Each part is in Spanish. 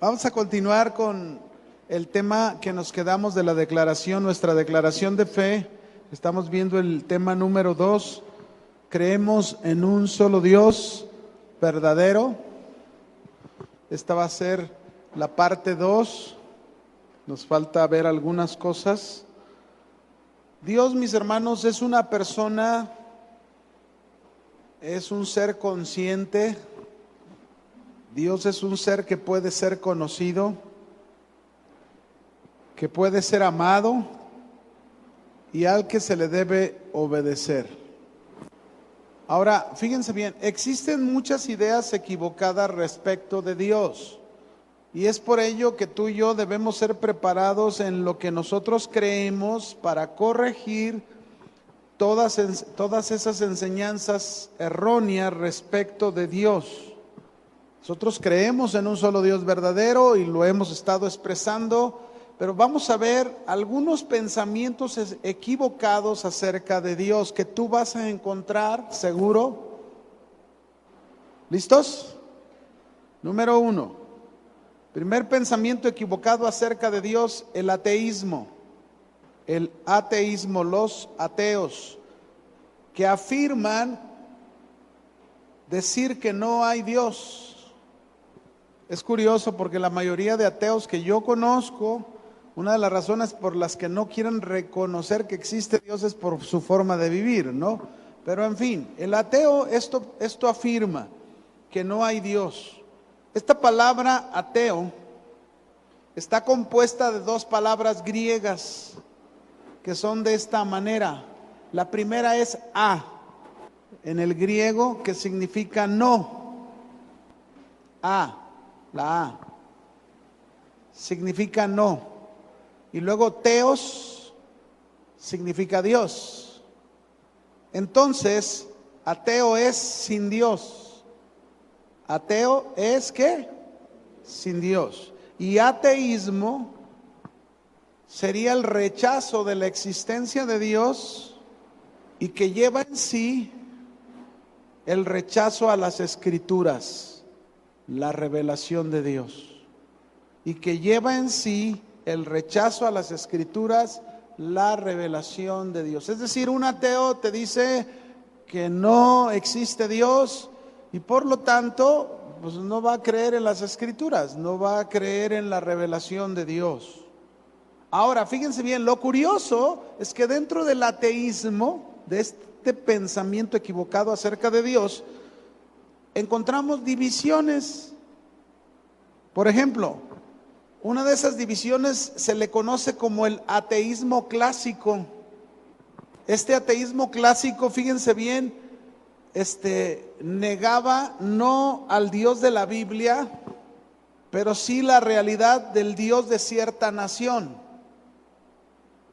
Vamos a continuar con el tema que nos quedamos de la declaración, nuestra declaración de fe. Estamos viendo el tema número 2. Creemos en un solo Dios verdadero. Esta va a ser la parte 2. Nos falta ver algunas cosas. Dios, mis hermanos, es una persona, es un ser consciente. Dios es un ser que puede ser conocido, que puede ser amado y al que se le debe obedecer. Ahora, fíjense bien, existen muchas ideas equivocadas respecto de Dios. Y es por ello que tú y yo debemos ser preparados en lo que nosotros creemos para corregir todas esas enseñanzas erróneas respecto de Dios. Nosotros creemos en un solo Dios verdadero y lo hemos estado expresando, pero vamos a ver algunos pensamientos equivocados acerca de Dios que tú vas a encontrar, seguro. ¿Listos? Número 1. Primer pensamiento equivocado acerca de Dios, el ateísmo. El ateísmo, los ateos, que afirman decir que no hay Dios. Es curioso porque la mayoría de ateos que yo conozco, una de las razones por las que no quieren reconocer que existe Dios es por su forma de vivir, ¿no? Pero en fin, el ateo esto afirma que no hay Dios. Esta palabra ateo está compuesta de dos palabras griegas que son de esta manera. La primera es a, en el griego, que significa no. La A significa no. Y luego teos significa Dios. Entonces, ateo es sin Dios. Ateo es ¿qué? Sin Dios. Y ateísmo sería el rechazo de la existencia de Dios y que lleva en sí el rechazo a las escrituras, la revelación de Dios, y que lleva en sí el rechazo a las escrituras, la revelación de Dios. Es decir, un ateo te dice que no existe Dios y por lo tanto pues no va a creer en las escrituras, no va a creer en la revelación de Dios. Ahora, fíjense bien, lo curioso es que dentro del ateísmo, de este pensamiento equivocado acerca de Dios, encontramos divisiones. Por ejemplo, una de esas divisiones se le conoce como el ateísmo clásico. Este ateísmo clásico, fíjense bien, negaba no al Dios de la Biblia, pero sí la realidad del Dios de cierta nación.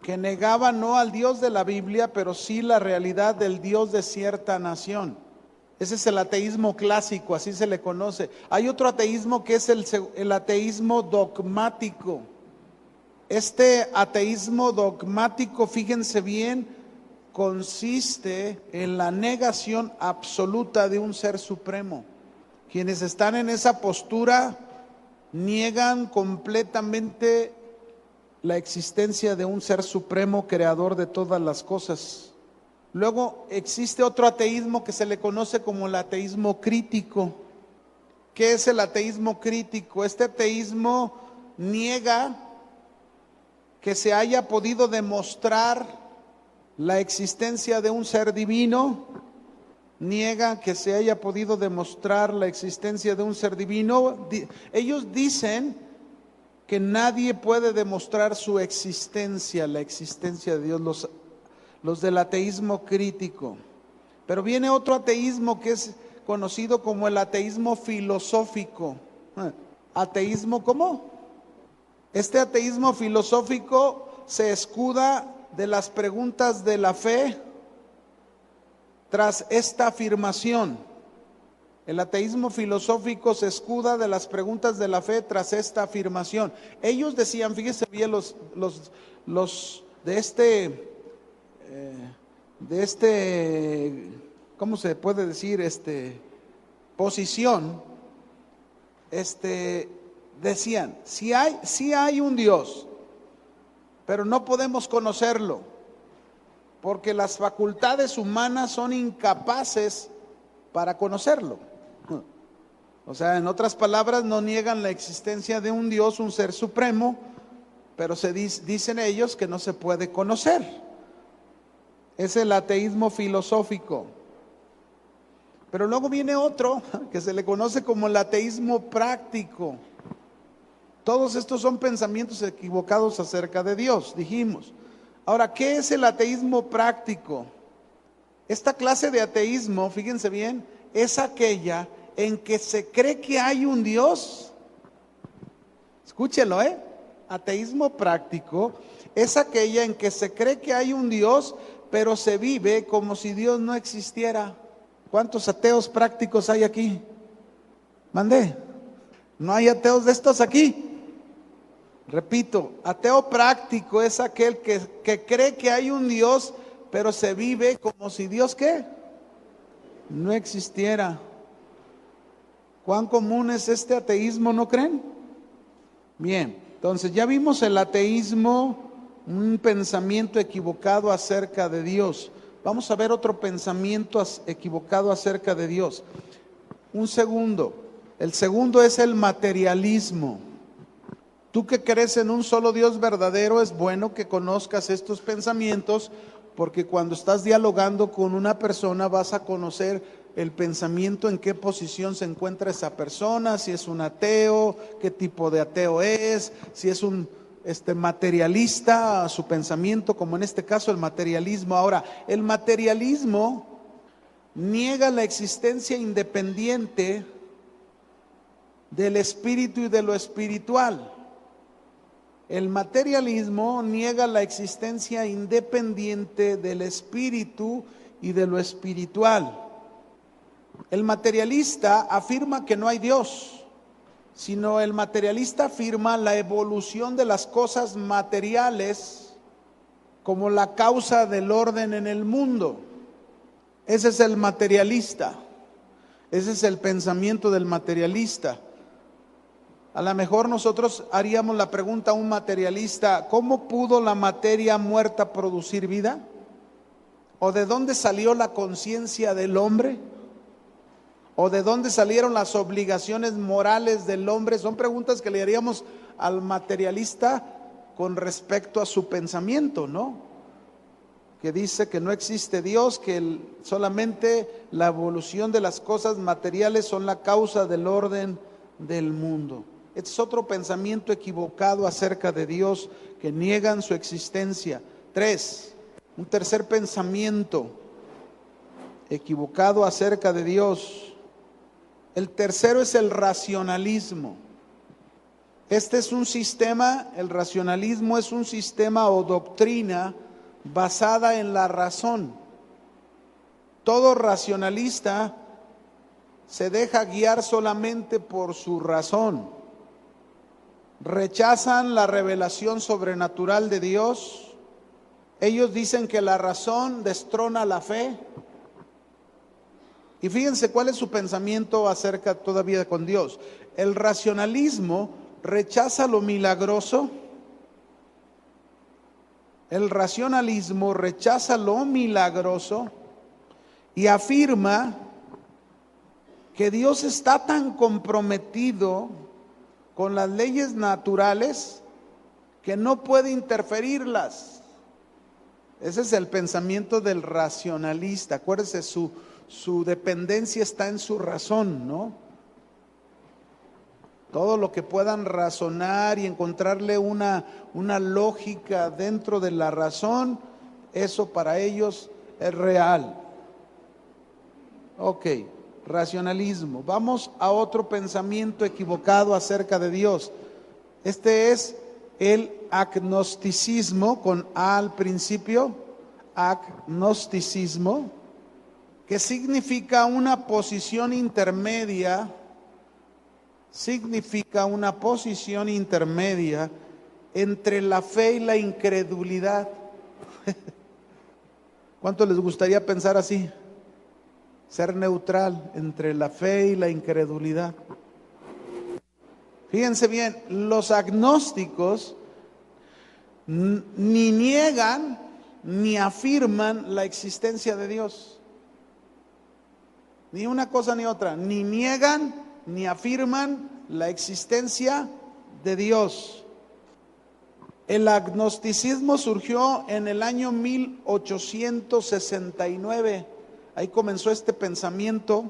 Que negaba no al Dios de la Biblia, pero sí la realidad del Dios de cierta nación. Ese es el ateísmo clásico, así se le conoce. Hay otro ateísmo que es el ateísmo dogmático. Este ateísmo dogmático, fíjense bien, consiste en la negación absoluta de un ser supremo. Quienes están en esa postura niegan completamente la existencia de un ser supremo, creador de todas las cosas. Luego existe otro ateísmo que se le conoce como el ateísmo crítico. ¿Qué es el ateísmo crítico? Este ateísmo niega que se haya podido demostrar la existencia de un ser divino, niega que se haya podido demostrar la existencia de un ser divino. Ellos dicen que nadie puede demostrar su existencia, la existencia de Dios, los del ateísmo crítico. Pero viene otro ateísmo que es conocido como el ateísmo filosófico. ¿Ateísmo cómo? Este ateísmo filosófico se escuda de las preguntas de la fe tras esta afirmación. El ateísmo filosófico se escuda de las preguntas de la fe tras esta afirmación. Ellos decían, fíjense bien, los de ¿cómo se puede decir? Posición, decían, si hay un Dios, pero no podemos conocerlo, porque las facultades humanas son incapaces para conocerlo. O sea, en otras palabras, no niegan la existencia de un Dios, un ser supremo, pero dicen ellos que no se puede conocer. Es el ateísmo filosófico. Pero luego viene otro que se le conoce como el ateísmo práctico. Todos estos son pensamientos equivocados acerca de Dios, dijimos. Ahora, ¿qué es el ateísmo práctico? Esta clase de ateísmo, fíjense bien, es aquella en que se cree que hay un Dios. Escúchelo, ateísmo práctico es aquella en que se cree que hay un Dios, pero se vive como si Dios no existiera. ¿Cuántos ateos prácticos hay aquí? Mandé. ¿No hay ateos de estos aquí? Repito, ateo práctico es aquel que cree que hay un Dios, pero se vive como si Dios, ¿qué? No existiera. ¿Cuán común es este ateísmo, no creen? Bien, entonces ya vimos el ateísmo, un pensamiento equivocado acerca de Dios. Vamos a ver otro pensamiento equivocado acerca de Dios. Un segundo. El segundo es el materialismo. Tú que crees en un solo Dios verdadero, es bueno que conozcas estos pensamientos, porque cuando estás dialogando con una persona vas a conocer el pensamiento, en qué posición se encuentra esa persona, si es un ateo, qué tipo de ateo es, si es un materialista, su pensamiento, como en este caso el materialismo. Ahora, el materialismo niega la existencia independiente del espíritu y de lo espiritual. El materialismo niega la existencia independiente del espíritu y de lo espiritual. El materialista afirma que no hay Dios, sino el materialista afirma la evolución de las cosas materiales como la causa del orden en el mundo. Ese es el materialista, ese es el pensamiento del materialista. A lo mejor nosotros haríamos la pregunta a un materialista: ¿cómo pudo la materia muerta producir vida? ¿O de dónde salió la conciencia del hombre? ¿O de dónde salieron las obligaciones morales del hombre? Son preguntas que le haríamos al materialista con respecto a su pensamiento, ¿no? Que dice que no existe Dios, que solamente la evolución de las cosas materiales son la causa del orden del mundo. Este es otro pensamiento equivocado acerca de Dios, que niegan su existencia. Un tercer pensamiento equivocado acerca de Dios. El tercero es el racionalismo. Este es un sistema, el racionalismo es un sistema o doctrina basada en la razón. Todo racionalista se deja guiar solamente por su razón. Rechazan la revelación sobrenatural de Dios. Ellos dicen que la razón destrona la fe. Y fíjense cuál es su pensamiento acerca todavía con Dios. El racionalismo rechaza lo milagroso. El racionalismo rechaza lo milagroso y afirma que Dios está tan comprometido con las leyes naturales que no puede interferirlas. Ese es el pensamiento del racionalista. Acuérdese, su dependencia está en su razón, ¿no? Todo lo que puedan razonar y encontrarle una lógica dentro de la razón, eso para ellos es real. Ok, racionalismo. Vamos a otro pensamiento equivocado acerca de Dios. Este es el agnosticismo, con A al principio. Agnosticismo, que significa una posición intermedia. Significa una posición intermedia entre la fe y la incredulidad. ¿Cuánto les gustaría pensar así? Ser neutral entre la fe y la incredulidad. Fíjense bien, los agnósticos ni niegan ni afirman la existencia de Dios. Ni una cosa ni otra, ni niegan ni afirman la existencia de Dios. El agnosticismo surgió en el año 1869. Ahí comenzó este pensamiento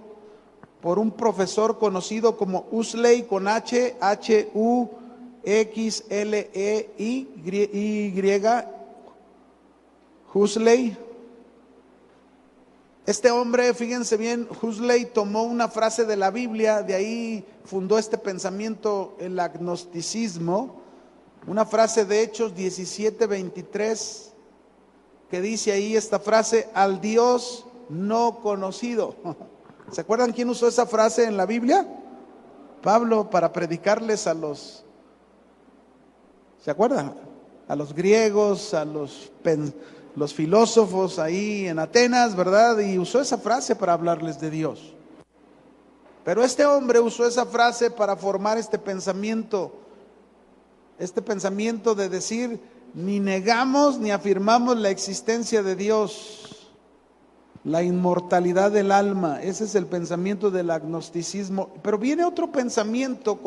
por un profesor conocido como Huxley, con H, Huxley. Huxley. Este hombre, fíjense bien, Huxley tomó una frase de la Biblia, de ahí fundó este pensamiento, el agnosticismo, una frase de Hechos 17:23, que dice ahí esta frase: al Dios no conocido. ¿Se acuerdan quién usó esa frase en la Biblia? Pablo, para predicarles a los, ¿se acuerdan? A los griegos, a los filósofos ahí en Atenas, ¿verdad? Y usó esa frase para hablarles de Dios. Pero este hombre usó esa frase para formar este pensamiento de decir: ni negamos ni afirmamos la existencia de Dios, la inmortalidad del alma. Ese es el pensamiento del agnosticismo. Pero viene otro pensamiento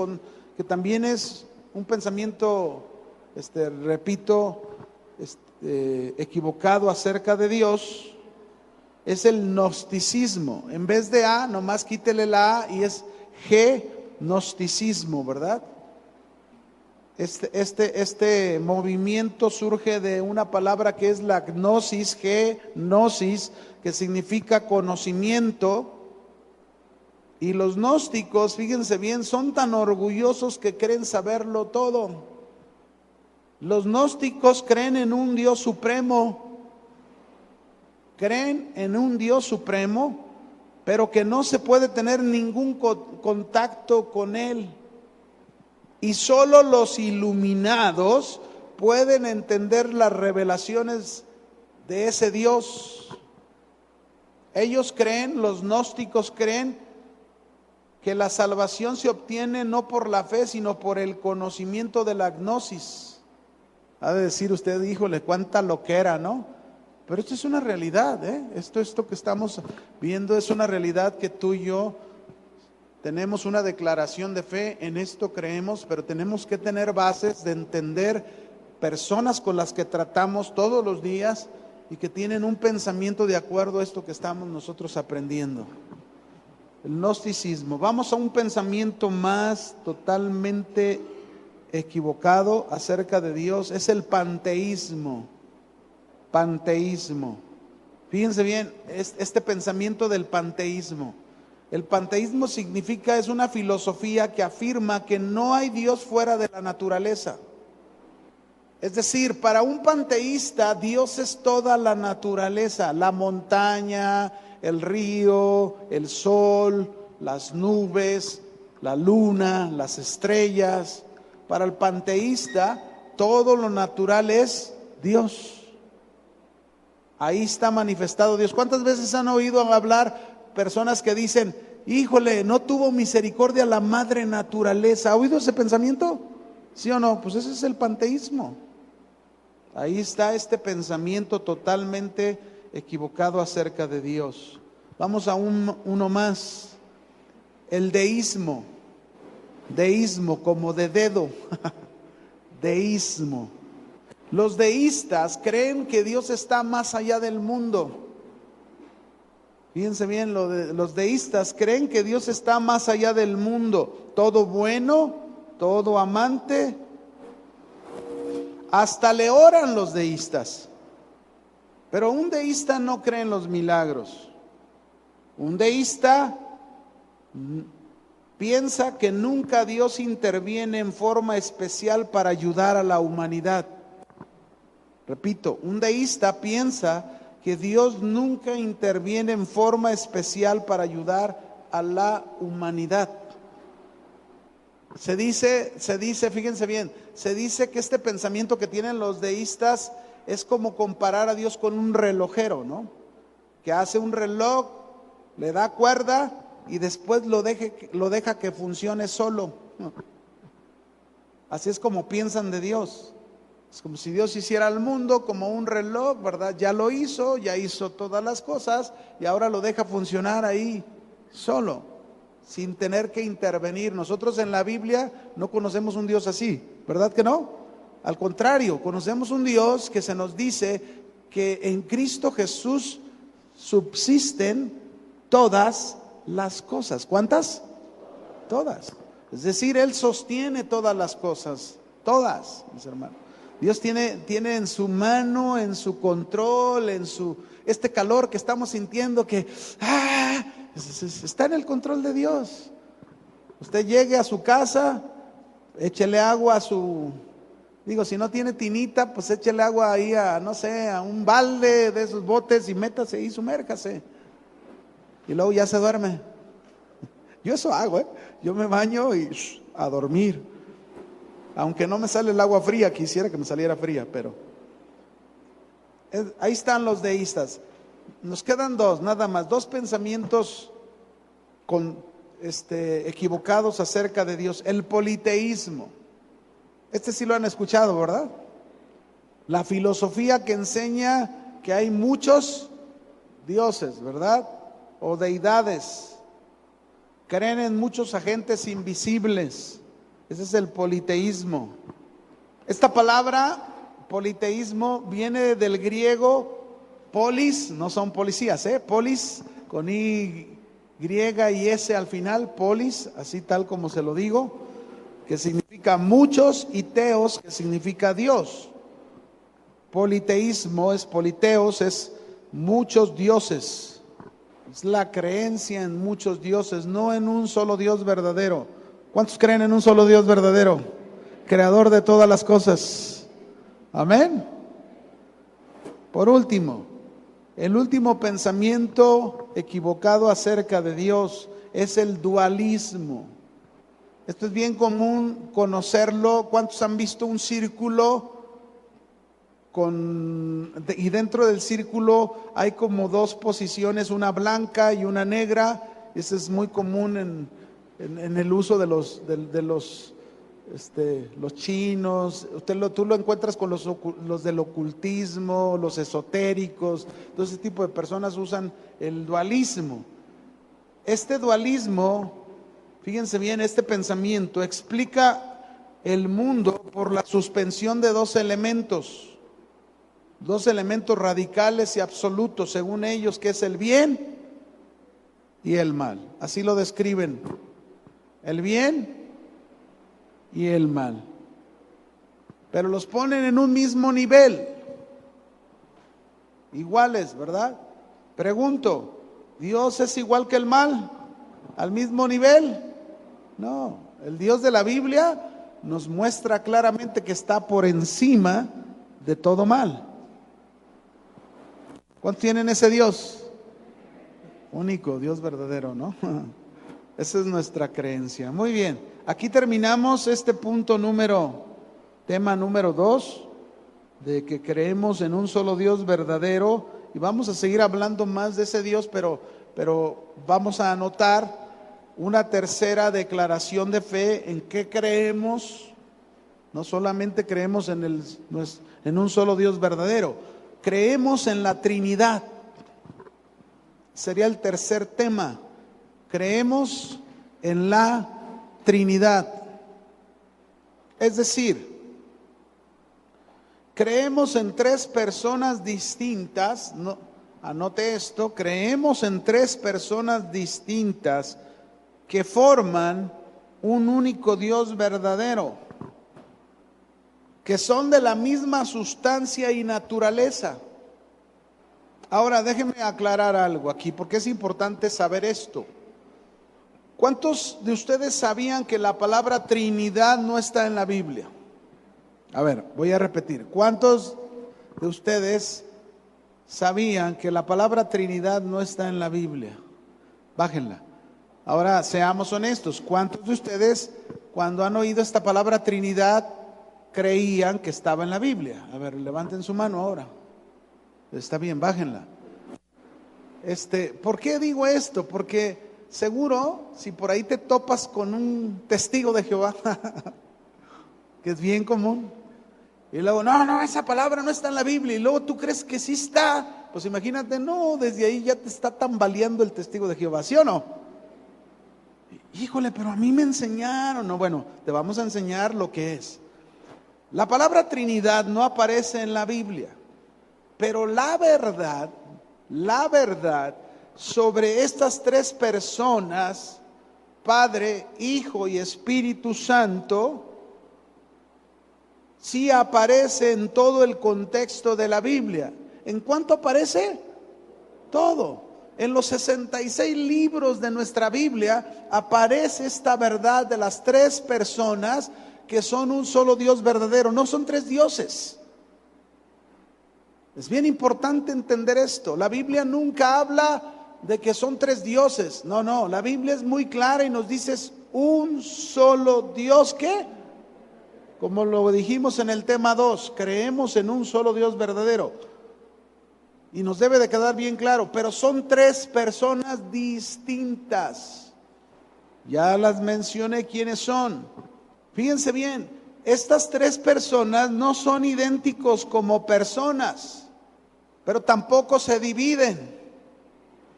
que también es un pensamiento, repito, equivocado acerca de Dios. Es el gnosticismo. En vez de A, nomás quítele la A y es gnosticismo, ¿verdad? Este movimiento surge de una palabra que es la gnosis, gnosis, que significa conocimiento. Y los gnósticos, fíjense bien, son tan orgullosos que creen saberlo todo. Los gnósticos creen en un Dios supremo. Creen en un Dios supremo, pero que no se puede tener ningún contacto con Él. Y solo los iluminados pueden entender las revelaciones de ese Dios. Ellos creen, los gnósticos creen, que la salvación se obtiene no por la fe, sino por el conocimiento de la gnosis. Ha de decir usted: híjole, cuánta loquera, ¿no? Pero esto es una realidad, Esto que estamos viendo es una realidad, que tú y yo tenemos una declaración de fe, en esto creemos, pero tenemos que tener bases de entender personas con las que tratamos todos los días y que tienen un pensamiento de acuerdo a esto que estamos nosotros aprendiendo. El gnosticismo. Vamos a un pensamiento más totalmente equivocado acerca de Dios, es el panteísmo. Panteísmo. Fíjense bien, este pensamiento del panteísmo. El panteísmo significa, es una filosofía que afirma que no hay Dios fuera de la naturaleza. Es decir, para un panteísta, Dios es toda la naturaleza, la montaña, el río, el sol, las nubes, la luna, las estrellas. Para el panteísta, todo lo natural es Dios. Ahí está manifestado Dios. ¿Cuántas veces han oído hablar personas que dicen: híjole, no tuvo misericordia la madre naturaleza? ¿Ha oído ese pensamiento? ¿Sí o no? Pues ese es el panteísmo. Ahí está este pensamiento totalmente equivocado acerca de Dios. Vamos a uno más. El deísmo. Deísmo, como de dedo. Deísmo. Los deístas creen que Dios está más allá del mundo. Fíjense bien, los deístas creen que Dios está más allá del mundo. Todo bueno, todo amante. Hasta le oran los deístas. Pero un deísta no cree en los milagros. Un deísta piensa que nunca Dios interviene en forma especial para ayudar a la humanidad. Repito, un deísta piensa que Dios nunca interviene en forma especial para ayudar a la humanidad. Se dice, fíjense bien, se dice que este pensamiento que tienen los deístas es como comparar a Dios con un relojero, ¿no? Que hace un reloj, le da cuerda y después lo deja que funcione solo. Así es como piensan de Dios. Es como si Dios hiciera el mundo como un reloj, ¿verdad? Ya lo hizo, ya hizo todas las cosas y ahora lo deja funcionar ahí solo, sin tener que intervenir. Nosotros en la Biblia no conocemos un Dios así, ¿verdad que no? Al contrario, conocemos un Dios que se nos dice que en Cristo Jesús subsisten todas las cosas. ¿Cuántas? Todas. Es decir, Él sostiene todas las cosas, todas, mis hermanos. Dios tiene en su mano, en su control, este calor que estamos sintiendo que está en el control de Dios. Usted llegue a su casa, échele agua a si no tiene tinita, pues échele agua ahí no sé, a un balde de esos botes y métase y sumérjase. Y luego ya se duerme. Yo eso hago, yo me baño y a dormir. Aunque no me sale el agua fría, quisiera que me saliera fría, pero ahí están los deístas. Nos quedan dos, nada más, dos pensamientos equivocados acerca de Dios. El politeísmo. Este sí lo han escuchado, ¿verdad? La filosofía que enseña que hay muchos dioses, ¿verdad? O deidades. Creen en muchos agentes invisibles. Ese es el politeísmo. Esta palabra, politeísmo, viene del griego polis, no son policías, polis con Y y S al final, polis, así tal como se lo digo, que significa muchos, y teos, que significa Dios. Politeísmo politeos, es muchos dioses. Es la creencia en muchos dioses, no en un solo Dios verdadero. ¿Cuántos creen en un solo Dios verdadero? Creador de todas las cosas. Amén. Por último, el último pensamiento equivocado acerca de Dios es el dualismo. Esto es bien común conocerlo. ¿Cuántos han visto un círculo y dentro del círculo hay como dos posiciones, una blanca y una negra? Eso es muy común en el uso de los chinos. Tú lo encuentras con los del ocultismo, los esotéricos. Todo ese tipo de personas usan el dualismo. Este dualismo, fíjense bien, este pensamiento explica el mundo por la suspensión de dos elementos radicales y absolutos, según ellos, que es el bien y el mal. Así lo describen. El bien y el mal. Pero los ponen en un mismo nivel. Iguales, ¿verdad? Pregunto, ¿Dios es igual que el mal? ¿Al mismo nivel? No. El Dios de la Biblia nos muestra claramente que está por encima de todo mal. ¿Cuántos tienen ese Dios? Único, Dios verdadero, ¿no? Esa es nuestra creencia. Muy bien, aquí terminamos este tema número 2, de que creemos en un solo Dios verdadero, y vamos a seguir hablando más de ese Dios, pero vamos a anotar una tercera declaración de fe. ¿En qué creemos? No solamente creemos en un solo Dios verdadero, creemos en la Trinidad. Sería el tercer tema. Creemos en la Trinidad. Es decir, creemos en tres personas distintas. No, anote esto, creemos en tres personas distintas que forman un único Dios verdadero, que son de la misma sustancia y naturaleza. Ahora déjenme aclarar algo aquí, porque es importante saber esto. ¿Cuántos de ustedes sabían que la palabra Trinidad no está en la Biblia? A ver, voy a repetir. ¿Cuántos de ustedes sabían que la palabra Trinidad no está en la Biblia? Bájenla. Ahora seamos honestos. ¿Cuántos de ustedes, cuando han oído esta palabra Trinidad, creían que estaba en la Biblia? A ver, levanten su mano ahora. Está bien, bájenla. ¿Por qué digo esto? Porque seguro, si por ahí te topas con un testigo de Jehová, que es bien común. Y luego, no, esa palabra no está en la Biblia. Y luego tú crees que sí está. Pues imagínate, no, desde ahí ya te está tambaleando el testigo de Jehová, ¿sí o no? Híjole, pero a mí me enseñaron. No, bueno, te vamos a enseñar lo que es. La palabra Trinidad no aparece en la Biblia, pero la verdad sobre estas tres personas, Padre, Hijo y Espíritu Santo, sí aparece en todo el contexto de la Biblia. ¿En cuánto aparece? Todo. En los 66 libros de nuestra Biblia aparece esta verdad de las tres personas que son un solo Dios verdadero, no son tres dioses. Es bien importante entender esto. La Biblia nunca habla de que son tres dioses. No, la Biblia es muy clara y nos dice es un solo Dios que, como lo dijimos en el tema 2, creemos en un solo Dios verdadero. Y nos debe de quedar bien claro, pero son tres personas distintas. Ya las mencioné quiénes son. Fíjense bien, estas tres personas no son idénticos como personas, pero tampoco se dividen,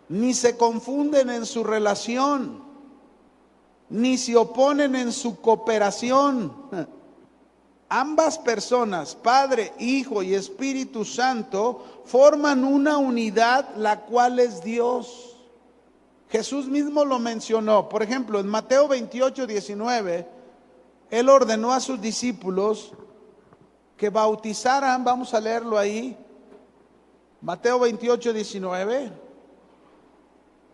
ni se confunden en su relación, ni se oponen en su cooperación. Ambas personas, Padre, Hijo y Espíritu Santo, forman una unidad, la cual es Dios. Jesús mismo lo mencionó. Por ejemplo, en Mateo 28:19, Él ordenó a sus discípulos que bautizaran, vamos a leerlo ahí, Mateo 28:19,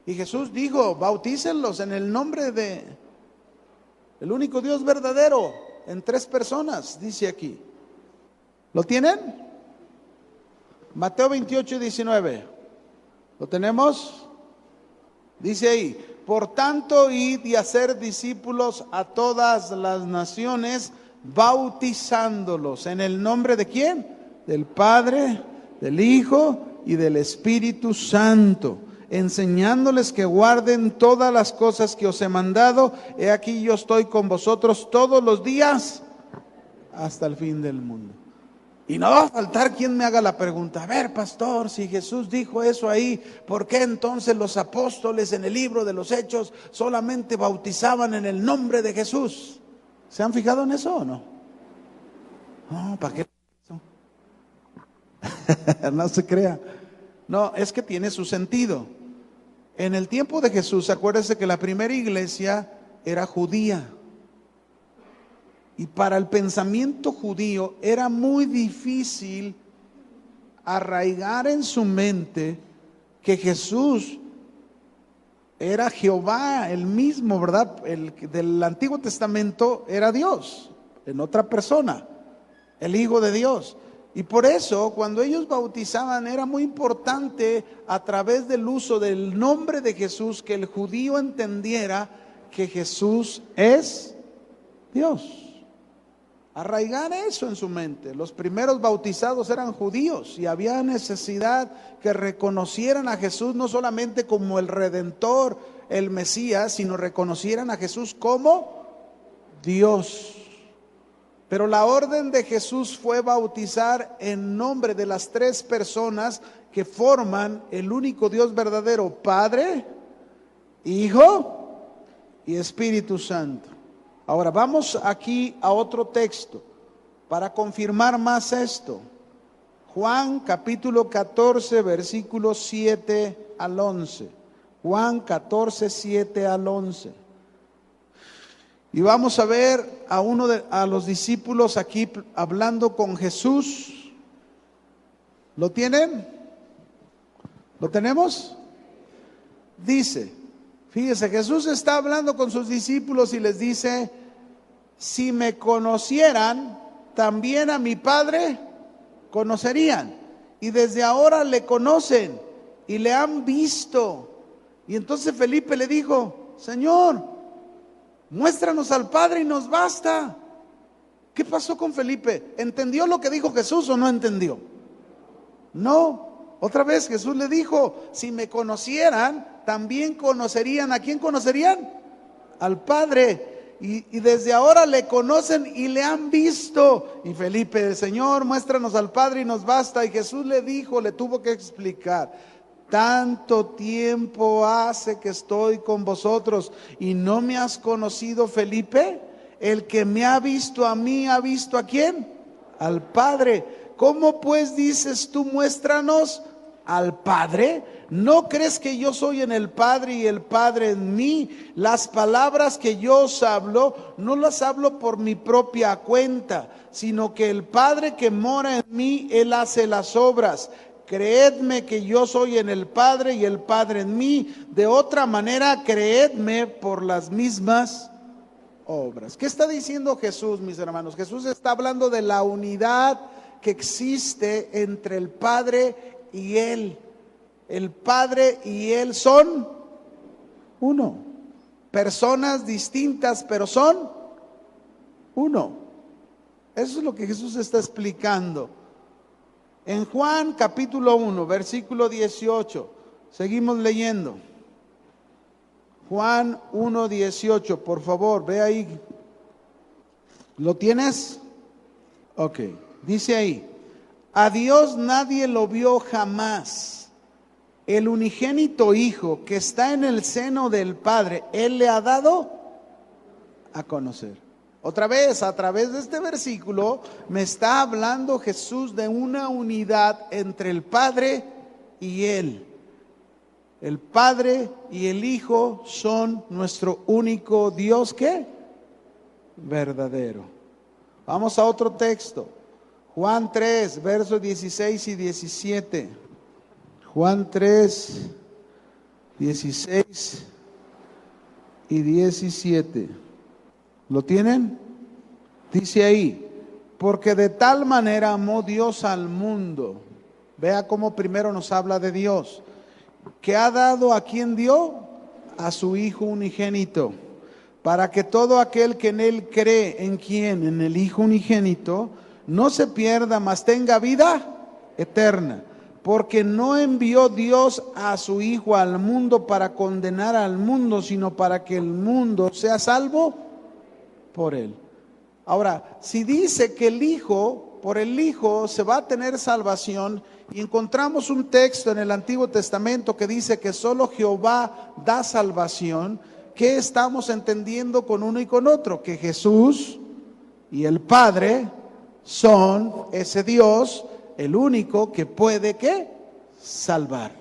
y Jesús dijo, bautícenlos en el nombre de el único Dios verdadero, en tres personas, dice aquí. ¿Lo tienen? Mateo 28:19, ¿lo tenemos? Dice ahí, por tanto, id y hacer discípulos a todas las naciones, bautizándolos en el nombre de ¿quién? Del Padre, del Hijo y del Espíritu Santo, enseñándoles que guarden todas las cosas que os he mandado. He aquí yo estoy con vosotros todos los días hasta el fin del mundo. Y no va a faltar quien me haga la pregunta, a ver, pastor, si Jesús dijo eso ahí, ¿por qué entonces los apóstoles en el libro de los Hechos solamente bautizaban en el nombre de Jesús? ¿Se han fijado en eso o no? No, ¿para qué? No se crea. No, es que tiene su sentido. En el tiempo de Jesús, acuérdense que la primera iglesia era judía. Y para el pensamiento judío era muy difícil arraigar en su mente que Jesús era Jehová, el mismo, ¿verdad? El del Antiguo Testamento era Dios, en otra persona, el Hijo de Dios. Y por eso, cuando ellos bautizaban, era muy importante a través del uso del nombre de Jesús que el judío entendiera que Jesús es Dios. Arraigar eso en su mente. Los primeros bautizados eran judíos y había necesidad que reconocieran a Jesús no solamente como el Redentor, el Mesías, sino reconocieran a Jesús como Dios. Pero la orden de Jesús fue bautizar en nombre de las tres personas que forman el único Dios verdadero, Padre, Hijo y Espíritu Santo. Ahora vamos aquí a otro texto para confirmar más esto. Juan capítulo 14, versículos 7 al 11. Juan 14, 7 al 11. Y vamos a ver a los discípulos aquí hablando con Jesús. ¿Lo tienen? ¿Lo tenemos? Dice, fíjese, Jesús está hablando con sus discípulos y les dice, si me conocieran, también a mi Padre conocerían. Y desde ahora le conocen y le han visto. Y entonces Felipe le dijo, Señor, muéstranos al Padre y nos basta. ¿Qué pasó con Felipe? ¿Entendió lo que dijo Jesús o no entendió? No. Otra vez Jesús le dijo, si me conocieran, también conocerían. ¿A quién conocerían? Al Padre. y desde ahora le conocen y le han visto. Y Felipe, Señor, muéstranos al Padre y nos basta. Y Jesús le dijo, le tuvo que explicar: tanto tiempo hace que estoy con vosotros y no me has conocido, Felipe. El que me ha visto a mí, ¿ha visto a quién? Al Padre. ¿Cómo pues dices tú, muéstranos al Padre? ¿No crees que yo soy en el Padre y el Padre en mí? Las palabras que yo os hablo, no las hablo por mi propia cuenta, sino que el Padre que mora en mí, Él hace las obras. Creedme que yo soy en el Padre y el Padre en mí. De otra manera, creedme por las mismas obras. ¿Qué está diciendo Jesús, mis hermanos? Jesús está hablando de la unidad que existe entre el Padre y Él. El Padre y Él son uno. Personas distintas, pero son uno. Eso es lo que Jesús está explicando. En Juan capítulo 1, versículo 18, seguimos leyendo. Juan 1, 18, por favor, ve ahí. ¿Lo tienes? Ok, dice ahí: a Dios nadie lo vio jamás. El unigénito Hijo que está en el seno del Padre, Él le ha dado a conocer. Otra vez, a través de este versículo, me está hablando Jesús de una unidad entre el Padre y Él. El Padre y el Hijo son nuestro único Dios, ¿qué? Verdadero. Vamos a otro texto. Juan 3, versos 16 y 17. Juan 3, 16 y 17. ¿Lo tienen? Dice ahí: porque de tal manera amó Dios al mundo. Vea cómo primero nos habla de Dios, que ha dado ¿a quién dio? A su Hijo unigénito, para que todo aquel que en Él cree. ¿En quién? En el Hijo unigénito. No se pierda, mas tenga vida eterna. Porque no envió Dios a su Hijo al mundo para condenar al mundo, sino para que el mundo sea salvo por Él. Ahora, si dice que el Hijo, por el Hijo se va a tener salvación, y encontramos un texto en el Antiguo Testamento que dice que solo Jehová da salvación, ¿qué estamos entendiendo con uno y con otro? Que Jesús y el Padre son ese Dios, el único que puede, ¿qué? Salvar.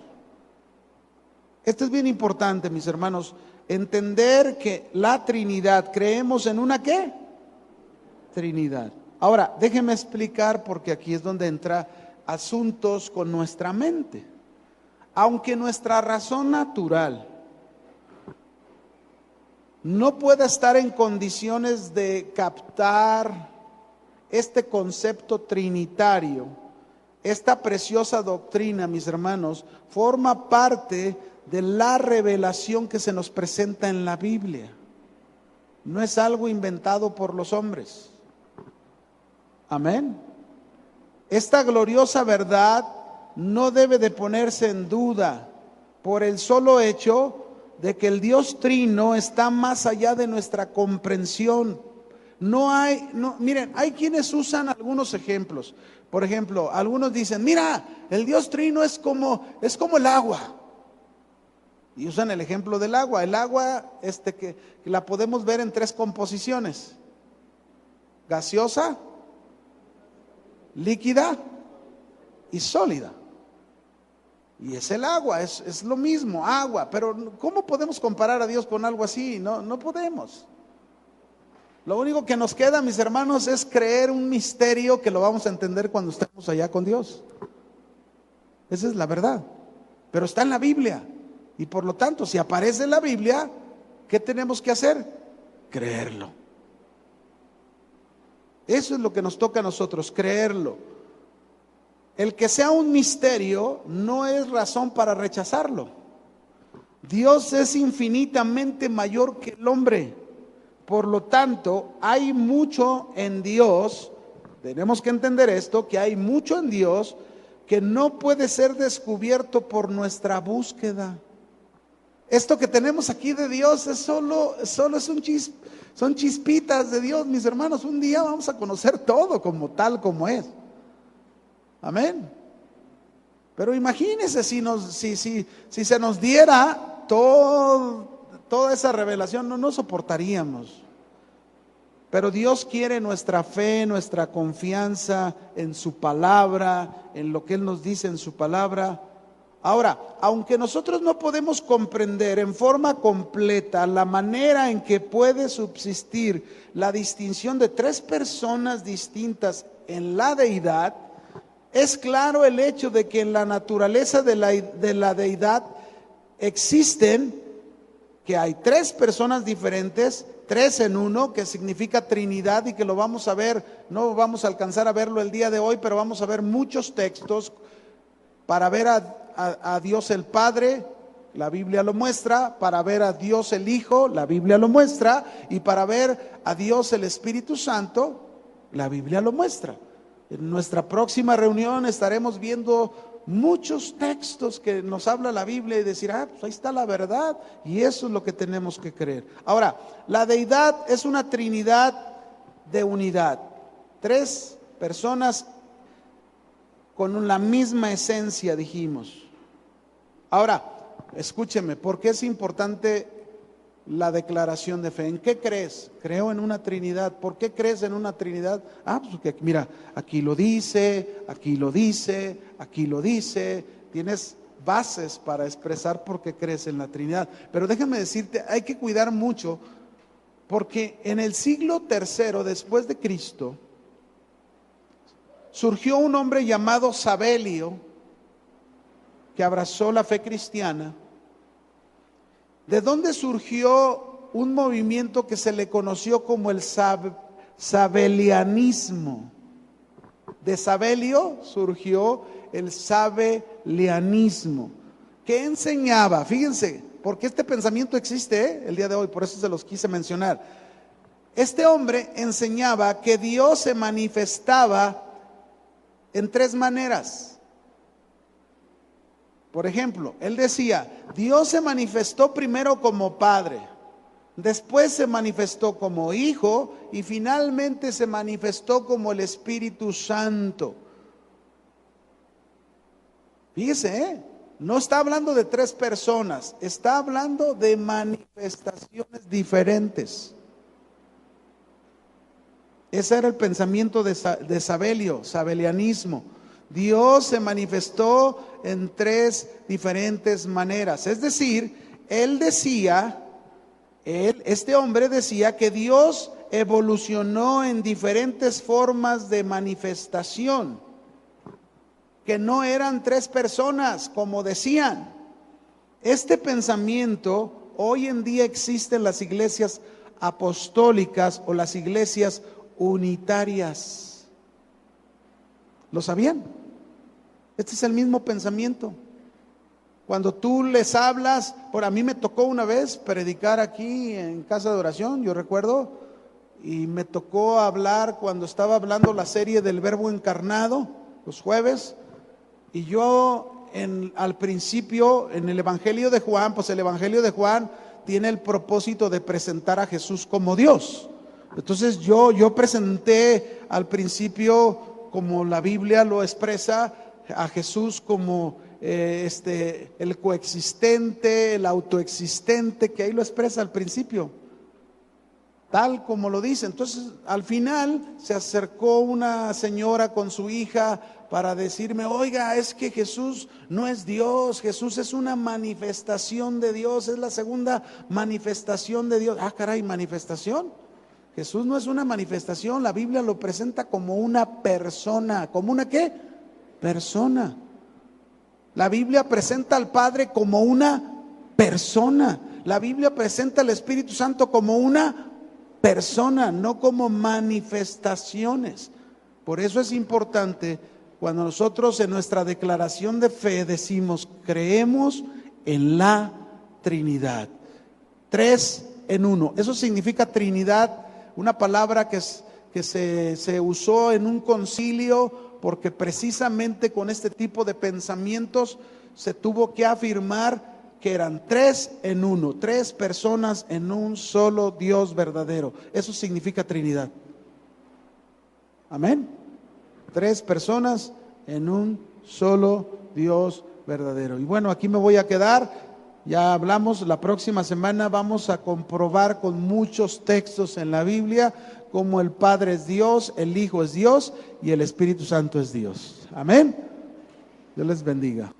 Esto es bien importante, mis hermanos, entender que la Trinidad, creemos en una ¿qué? Trinidad. Ahora, déjenme explicar, porque aquí es donde entra asuntos con nuestra mente. Aunque nuestra razón natural no pueda estar en condiciones de captar este concepto trinitario, esta preciosa doctrina, mis hermanos, forma parte de la revelación que se nos presenta en la Biblia. No es algo inventado por los hombres. Amén. Esta gloriosa verdad no debe de ponerse en duda por el solo hecho de que el Dios Trino está más allá de nuestra comprensión. Miren, hay quienes usan algunos ejemplos. Por ejemplo, algunos dicen: mira, el Dios Trino es como el agua. Y usan el ejemplo del agua. El agua, que la podemos ver en tres composiciones: gaseosa, líquida y sólida. Y es el agua, es lo mismo, agua. Pero ¿cómo podemos comparar a Dios con algo así? No podemos. Lo único que nos queda, mis hermanos, es creer un misterio que lo vamos a entender cuando estemos allá con Dios. Esa es la verdad. Pero está en la Biblia. Y por lo tanto, si aparece en la Biblia, ¿qué tenemos que hacer? Creerlo. Eso es lo que nos toca a nosotros, creerlo. El que sea un misterio no es razón para rechazarlo. Dios es infinitamente mayor que el hombre. Por lo tanto, hay mucho en Dios, tenemos que entender esto, que hay mucho en Dios que no puede ser descubierto por nuestra búsqueda. Esto que tenemos aquí de Dios es solo es son chispitas de Dios, mis hermanos. Un día vamos a conocer todo como tal como es. Amén. Pero imagínense si se nos diera toda esa revelación, no soportaríamos. Pero Dios quiere nuestra fe, nuestra confianza en su palabra, en lo que Él nos dice en su palabra. Ahora, aunque nosotros no podemos comprender en forma completa la manera en que puede subsistir la distinción de tres personas distintas en la deidad, es claro el hecho de que en la naturaleza de la deidad existen, que hay tres personas diferentes, tres en uno, que significa Trinidad, y que lo vamos a ver, no vamos a alcanzar a verlo el día de hoy, pero vamos a ver muchos textos para ver a Dios el Padre, la Biblia lo muestra; para ver a Dios el Hijo, la Biblia lo muestra; y para ver a Dios el Espíritu Santo, la Biblia lo muestra. En nuestra próxima reunión estaremos viendo muchos textos que nos habla la Biblia y decir, pues ahí está la verdad, y eso es lo que tenemos que creer. Ahora, la deidad es una trinidad de unidad, tres personas con la misma esencia, dijimos. Ahora, escúcheme, ¿por qué es importante la declaración de fe? ¿En qué crees? Creo en una Trinidad. ¿Por qué crees en una Trinidad? Pues porque mira, aquí lo dice, aquí lo dice, aquí lo dice. Tienes bases para expresar por qué crees en la Trinidad. Pero déjame decirte, hay que cuidar mucho, porque en el siglo III después de Cristo surgió un hombre llamado Sabelio, que abrazó la fe cristiana. ¿De dónde surgió un movimiento que se le conoció como el sabelianismo? De Sabelio surgió el sabelianismo. ¿Qué enseñaba? Fíjense, porque este pensamiento existe el día de hoy, por eso se los quise mencionar. Este hombre enseñaba que Dios se manifestaba en tres maneras. Por ejemplo, él decía, Dios se manifestó primero como Padre, después se manifestó como Hijo y finalmente se manifestó como el Espíritu Santo. Fíjese, no está hablando de tres personas, está hablando de manifestaciones diferentes. Ese era el pensamiento de Sabelio, sabelianismo. Dios se manifestó en tres diferentes maneras. Es decir, este hombre decía que Dios evolucionó en diferentes formas de manifestación, que no eran tres personas, como decían. Este pensamiento hoy en día existe en las iglesias apostólicas o las iglesias unitarias. ¿Lo sabían? Este es el mismo pensamiento. Cuando tú les hablas, a mí me tocó una vez predicar aquí en casa de oración, yo recuerdo, y me tocó hablar cuando estaba hablando la serie del Verbo encarnado, los jueves, y yo al principio en el Evangelio de Juan, pues el Evangelio de Juan tiene el propósito de presentar a Jesús como Dios. Entonces yo presenté al principio, como la Biblia lo expresa, a Jesús como el coexistente, el autoexistente, que ahí lo expresa al principio, tal como lo dice. Entonces al final se acercó una señora con su hija para decirme, oiga, es que Jesús no es Dios, Jesús es una manifestación de Dios, es la segunda manifestación de Dios. Caray, manifestación. Jesús no es una manifestación, la Biblia lo presenta como una persona. ¿Como una qué? Persona. La Biblia presenta al Padre como una persona. La Biblia presenta al Espíritu Santo como una persona, no como manifestaciones. Por eso es importante cuando nosotros en nuestra declaración de fe decimos, creemos en la Trinidad. Tres en uno. Eso significa Trinidad, una palabra que se usó en un concilio, porque precisamente con este tipo de pensamientos se tuvo que afirmar que eran tres en uno, tres personas en un solo Dios verdadero. Eso significa Trinidad. Amén. Tres personas en un solo Dios verdadero. Y bueno, aquí me voy a quedar. Ya hablamos, la próxima semana vamos a comprobar con muchos textos en la Biblia cómo el Padre es Dios, el Hijo es Dios y el Espíritu Santo es Dios. Amén. Dios les bendiga.